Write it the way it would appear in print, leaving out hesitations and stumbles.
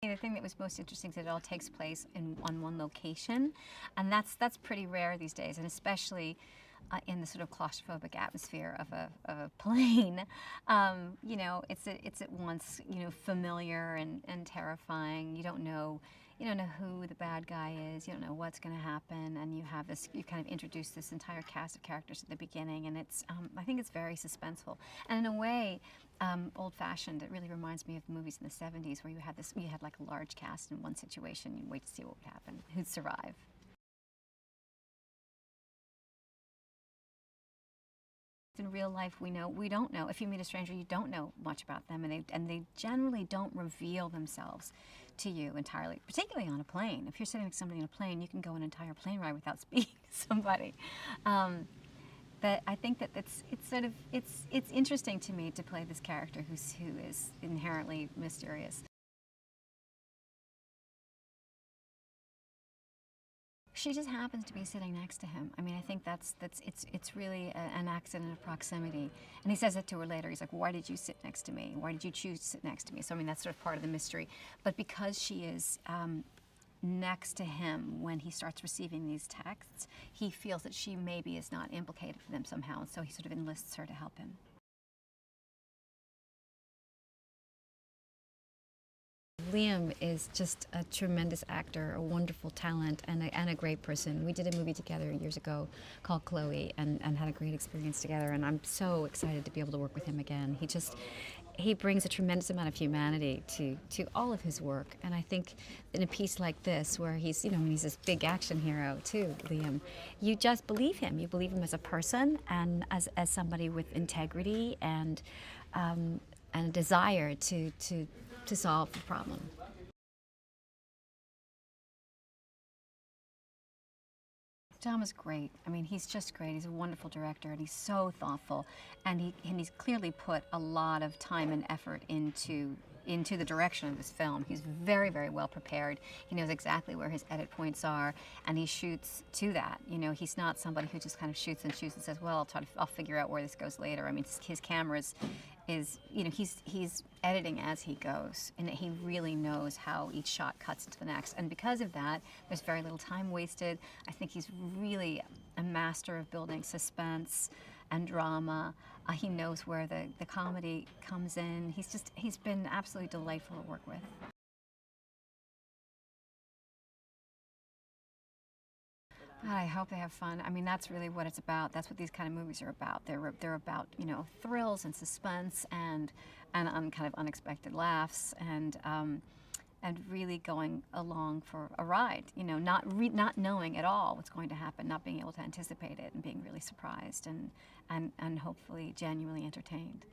The thing that was most interesting is that it all takes place on one location, and that's pretty rare these days, and especially in the sort of claustrophobic atmosphere of a plane. You know, it's at once, you know, familiar and terrifying. You don't know who the bad guy is. You don't know what's going to happen, and you kind of introduce this entire cast of characters at the beginning, and I think it's very suspenseful, and in a way, old-fashioned. It really reminds me of movies in the '70s where you had like a large cast in one situation. You'd wait to see what would happen, who'd survive. In real life, we don't know. If you meet a stranger, you don't know much about them, and they generally don't reveal themselves to you entirely, particularly on a plane. If you're sitting with somebody on a plane, you can go an entire plane ride without speaking to somebody. But I think that it's interesting to me to play this character who is inherently mysterious. She just happens to be sitting next to him. I mean, I think it's really an accident of proximity. And he says it to her later. He's like, "Why did you sit next to me? Why did you choose to sit next to me?" So I mean, that's sort of part of the mystery. But because she is next to him when he starts receiving these texts, he feels that she maybe is not implicated for them somehow, and so he sort of enlists her to help him. Liam is just a tremendous actor, a wonderful talent, and a great person. We did a movie together years ago called Chloe and had a great experience together, and I'm so excited to be able to work with him again. He brings a tremendous amount of humanity to all of his work, and I think in a piece like this, where he's this big action hero too, Liam, you just believe him. You believe him as a person and as somebody with integrity and a desire to solve the problem. Tom is great. I mean, he's just great. He's a wonderful director, and he's so thoughtful, and he's clearly put a lot of time and effort into the direction of this film. He's very, very well prepared. He knows exactly where his edit points are, and he shoots to that. You know, he's not somebody who just kind of shoots and says, "Well, I'll figure out where this goes later." I mean, his camera is you know, he's editing as he goes, and he really knows how each shot cuts into the next. And because of that, there's very little time wasted. I think he's really a master of building suspense and drama. He knows where the comedy comes in. He's been absolutely delightful to work with. I hope they have fun. I mean, that's really what it's about. That's what these kind of movies are about. They're about, you know, thrills and suspense and kind of unexpected laughs and really going along for a ride. You know, not knowing at all what's going to happen, not being able to anticipate it, and being really surprised and hopefully genuinely entertained.